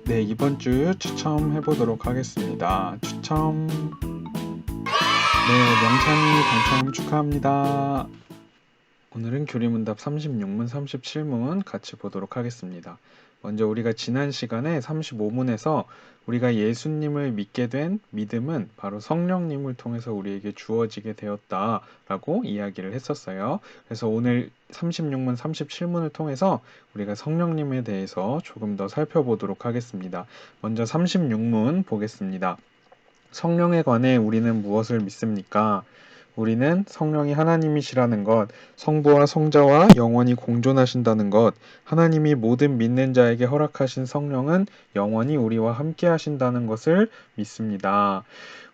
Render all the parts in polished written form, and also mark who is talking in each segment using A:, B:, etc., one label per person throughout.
A: 네, 이번 주 추첨해 보도록 하겠습니다. 추첨. 네, 명찬이 당첨 축하합니다. 오늘은 교리문답 36문, 37문 같이 보도록 하겠습니다. 먼저 우리가 지난 시간에 35문에서 우리가 예수님을 믿게 된 믿음은 바로 성령님을 통해서 우리에게 주어지게 되었다라고 이야기를 했었어요. 그래서 오늘 36문, 37문을 통해서 우리가 성령님에 대해서 조금 더 살펴보도록 하겠습니다. 먼저 36문 보겠습니다. 성령에 관해 우리는 무엇을 믿습니까? 우리는 성령이 하나님이시라는 것, 성부와 성자와 영원히 공존하신다는 것, 하나님이 모든 믿는 자에게 허락하신 성령은 영원히 우리와 함께 하신다는 것을 믿습니다.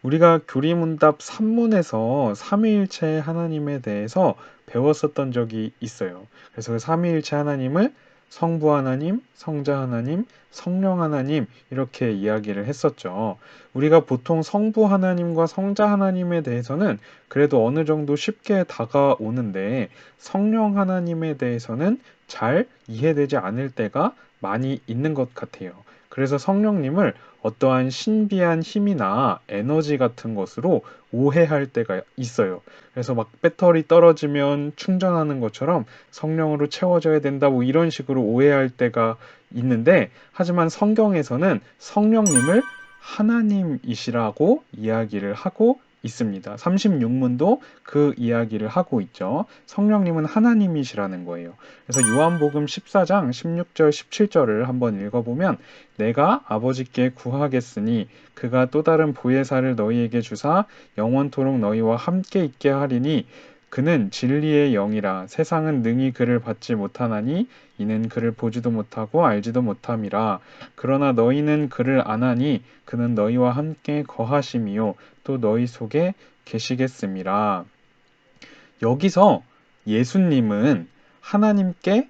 A: 우리가 교리문답 3문에서 삼위일체 하나님에 대해서 배웠었던 적이 있어요. 그래서 그 삼위일체 하나님을 성부 하나님, 성자 하나님, 성령 하나님 이렇게 이야기를 했었죠. 우리가 보통 성부 하나님과 성자 하나님에 대해서는 그래도 어느 정도 쉽게 다가오는데 성령 하나님에 대해서는 잘 이해되지 않을 때가 많이 있는 것 같아요. 그래서 성령님을 어떠한 신비한 힘이나 에너지 같은 것으로 오해할 때가 있어요. 그래서 막 배터리 떨어지면 충전하는 것처럼 성령으로 채워져야 된다 뭐 이런 식으로 오해할 때가 있는데 하지만 성경에서는 성령님을 하나님이시라고 이야기를 하고 있습니다. 36문도 그 이야기를 하고 있죠. 성령님은 하나님이시라는 거예요. 그래서 요한복음 14장 16절 17절을 한번 읽어보면 내가 아버지께 구하겠으니 그가 또 다른 보혜사를 너희에게 주사 영원토록 너희와 함께 있게 하리니 그는 진리의 영이라 세상은 능히 그를 받지 못하나니 이는 그를 보지도 못하고 알지도 못함이라 그러나 너희는 그를 아나니 그는 너희와 함께 거하심이요 또 너희 속에 계시겠음이라. 여기서 예수님은 하나님께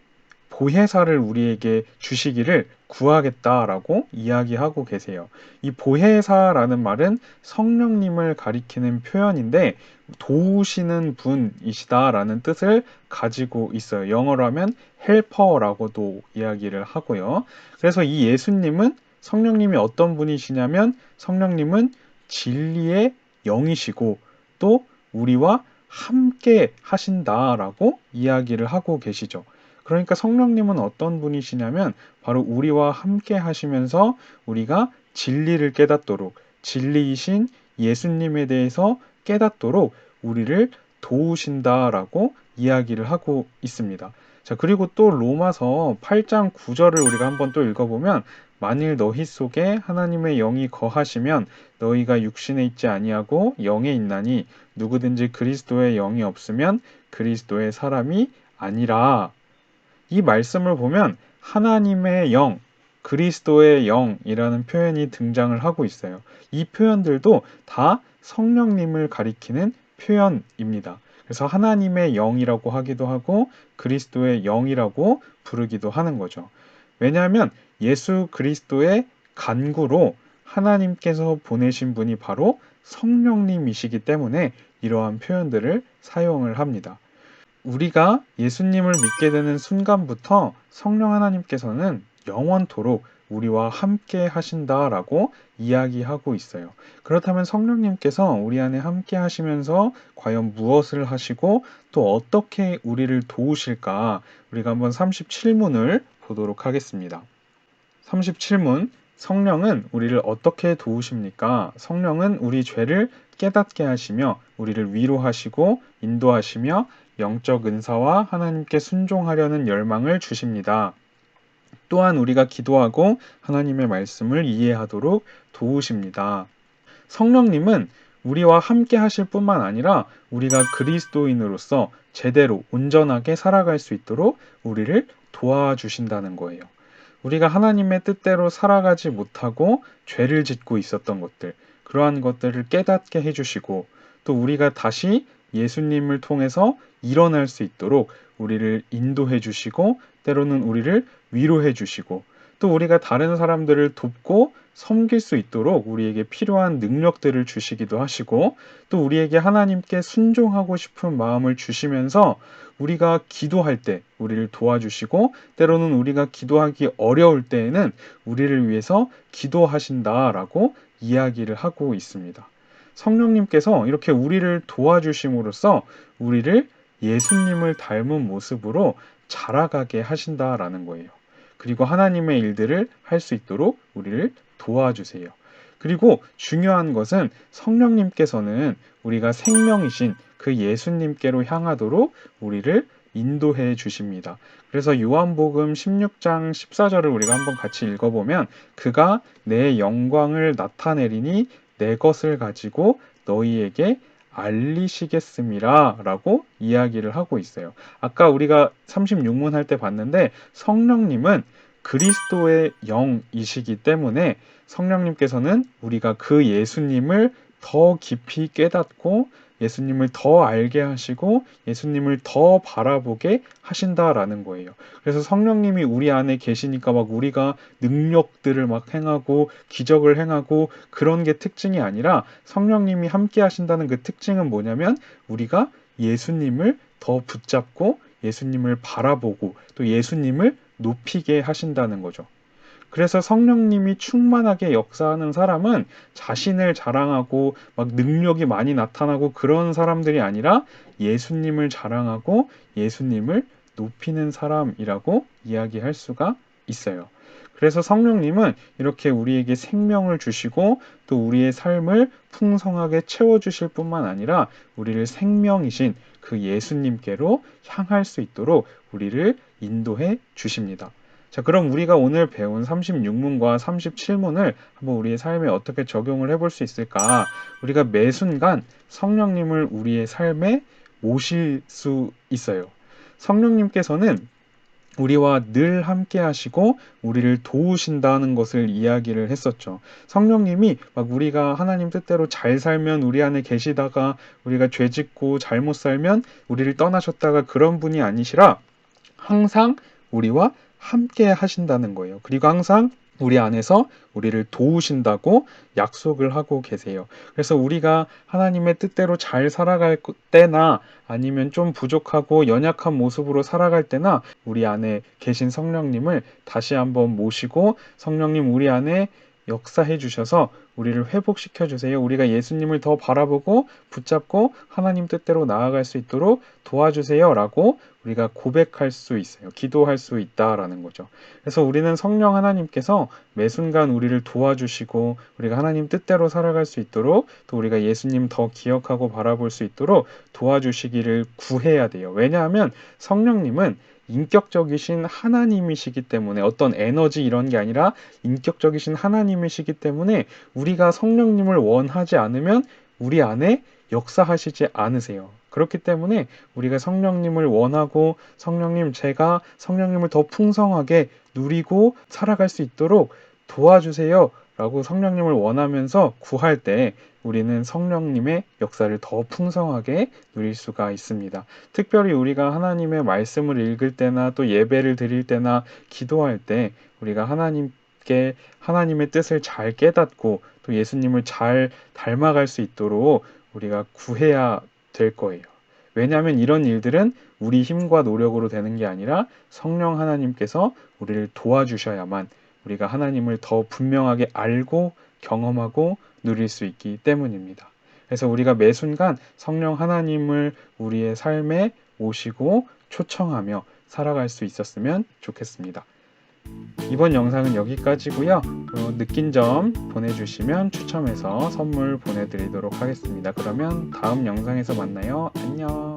A: 보혜사를 우리에게 주시기를 구하겠다라고 이야기하고 계세요. 이 보혜사라는 말은 성령님을 가리키는 표현인데 도우시는 분이시다라는 뜻을 가지고 있어요. 영어로 하면 헬퍼라고도 이야기를 하고요. 그래서 이 예수님은 성령님이 어떤 분이시냐면 성령님은 진리의 영이시고 또 우리와 함께 하신다라고 이야기를 하고 계시죠. 그러니까 성령님은 어떤 분이시냐면 바로 우리와 함께 하시면서 우리가 진리를 깨닫도록 진리이신 예수님에 대해서 깨닫도록 우리를 도우신다라고 이야기를 하고 있습니다. 자, 그리고 또 로마서 8장 9절을 우리가 한번 또 읽어보면 만일 너희 속에 하나님의 영이 거하시면 너희가 육신에 있지 아니하고 영에 있나니 누구든지 그리스도의 영이 없으면 그리스도의 사람이 아니라. 이 말씀을 보면 하나님의 영, 그리스도의 영이라는 표현이 등장을 하고 있어요. 이 표현들도 다 성령님을 가리키는 표현입니다. 그래서 하나님의 영이라고 하기도 하고 그리스도의 영이라고 부르기도 하는 거죠. 왜냐하면 예수 그리스도의 간구로 하나님께서 보내신 분이 바로 성령님이시기 때문에 이러한 표현들을 사용을 합니다. 우리가 예수님을 믿게 되는 순간부터 성령 하나님께서는 영원토록 우리와 함께 하신다라고 이야기하고 있어요. 그렇다면 성령님께서 우리 안에 함께 하시면서 과연 무엇을 하시고 또 어떻게 우리를 도우실까? 우리가 한번 37문을 보도록 하겠습니다. 37문 성령은 우리를 어떻게 도우십니까? 성령은 우리 죄를 깨닫게 하시며 우리를 위로하시고 인도하시며 영적 은사와 하나님께 순종하려는 열망을 주십니다. 또한 우리가 기도하고 하나님의 말씀을 이해하도록 도우십니다. 성령님은 우리와 함께 하실 뿐만 아니라 우리가 그리스도인으로서 제대로 온전하게 살아갈 수 있도록 우리를 도와주신다는 거예요. 우리가 하나님의 뜻대로 살아가지 못하고 죄를 짓고 있었던 것들, 그러한 것들을 깨닫게 해주시고 또 우리가 다시 예수님을 통해서 일어날 수 있도록 우리를 인도해 주시고 때로는 우리를 위로해 주시고 또 우리가 다른 사람들을 돕고 섬길 수 있도록 우리에게 필요한 능력들을 주시기도 하시고, 또 우리에게 하나님께 순종하고 싶은 마음을 주시면서 우리가 기도할 때 우리를 도와주시고, 때로는 우리가 기도하기 어려울 때에는 우리를 위해서 기도하신다라고 이야기를 하고 있습니다. 성령님께서 이렇게 우리를 도와주심으로써 우리를 예수님을 닮은 모습으로 자라가게 하신다라는 거예요. 그리고 하나님의 일들을 할 수 있도록 우리를 도와주세요. 그리고 중요한 것은 성령님께서는 우리가 생명이신 그 예수님께로 향하도록 우리를 인도해 주십니다. 그래서 요한복음 16장 14절을 우리가 한번 같이 읽어보면, 그가 내 영광을 나타내리니 내 것을 가지고 너희에게 알리시겠음이라 라고 이야기를 하고 있어요. 아까 우리가 36문 할 때 봤는데, 성령님은 그리스도의 영이시기 때문에 성령님께서는 우리가 그 예수님을 더 깊이 깨닫고 예수님을 더 알게 하시고 예수님을 더 바라보게 하신다라는 거예요. 그래서 성령님이 우리 안에 계시니까 막 우리가 능력들을 막 행하고 기적을 행하고 그런 게 특징이 아니라, 성령님이 함께 하신다는 그 특징은 뭐냐면 우리가 예수님을 더 붙잡고 예수님을 바라보고 또 예수님을 높이게 하신다는 거죠. 그래서 성령님이 충만하게 역사하는 사람은 자신을 자랑하고 막 능력이 많이 나타나고 그런 사람들이 아니라 예수님을 자랑하고 예수님을 높이는 사람이라고 이야기할 수가 있어요. 그래서 성령님은 이렇게 우리에게 생명을 주시고 또 우리의 삶을 풍성하게 채워주실 뿐만 아니라 우리를 생명이신 그 예수님께로 향할 수 있도록 우리를 인도해 주십니다. 자, 그럼 우리가 오늘 배운 36문과 37문을 한번 우리의 삶에 어떻게 적용을 해볼 수 있을까? 우리가 매 순간 성령님을 우리의 삶에 모실 수 있어요. 성령님께서는 우리와 늘 함께 하시고 우리를 도우신다는 것을 이야기를 했었죠. 성령님이 막 우리가 하나님 뜻대로 잘 살면 우리 안에 계시다가 우리가 죄 짓고 잘못 살면 우리를 떠나셨다가 그런 분이 아니시라 항상 우리와 함께 하신다는 거예요. 그리고 항상 우리 안에서 우리를 도우신다고 약속을 하고 계세요. 그래서 우리가 하나님의 뜻대로 잘 살아갈 때나 아니면 좀 부족하고 연약한 모습으로 살아갈 때나 우리 안에 계신 성령님을 다시 한번 모시고, 성령님 우리 안에 역사해 주셔서 우리를 회복시켜 주세요. 우리가 예수님을 더 바라보고 붙잡고 하나님 뜻대로 나아갈 수 있도록 도와주세요 라고 우리가 고백할 수 있어요. 기도할 수 있다라는 거죠. 그래서 우리는 성령 하나님께서 매 순간 우리를 도와주시고 우리가 하나님 뜻대로 살아갈 수 있도록, 또 우리가 예수님 더 기억하고 바라볼 수 있도록 도와주시기를 구해야 돼요. 왜냐하면 성령님은 인격적이신 하나님이시기 때문에, 어떤 에너지 이런 게 아니라 인격적이신 하나님이시기 때문에 우리가 성령님을 원하지 않으면 우리 안에 역사하시지 않으세요. 그렇기 때문에 우리가 성령님을 원하고, 성령님 제가 성령님을 더 풍성하게 누리고 살아갈 수 있도록 도와주세요 라고 성령님을 원하면서 구할 때 우리는 성령님의 역사를 더 풍성하게 누릴 수가 있습니다. 특별히 우리가 하나님의 말씀을 읽을 때나 또 예배를 드릴 때나 기도할 때 우리가 하나님의 뜻을 잘 깨닫고 또 예수님을 잘 닮아갈 수 있도록 우리가 구해야 될 거예요. 왜냐하면 이런 일들은 우리 힘과 노력으로 되는 게 아니라 성령 하나님께서 우리를 도와주셔야만 우리가 하나님을 더 분명하게 알고 경험하고 누릴 수 있기 때문입니다. 그래서 우리가 매 순간 성령 하나님을 우리의 삶에 모시고 초청하며 살아갈 수 있었으면 좋겠습니다. 이번 영상은 여기까지고요. 느낀 점 보내주시면 추첨해서 선물 보내드리도록 하겠습니다. 그러면 다음 영상에서 만나요. 안녕.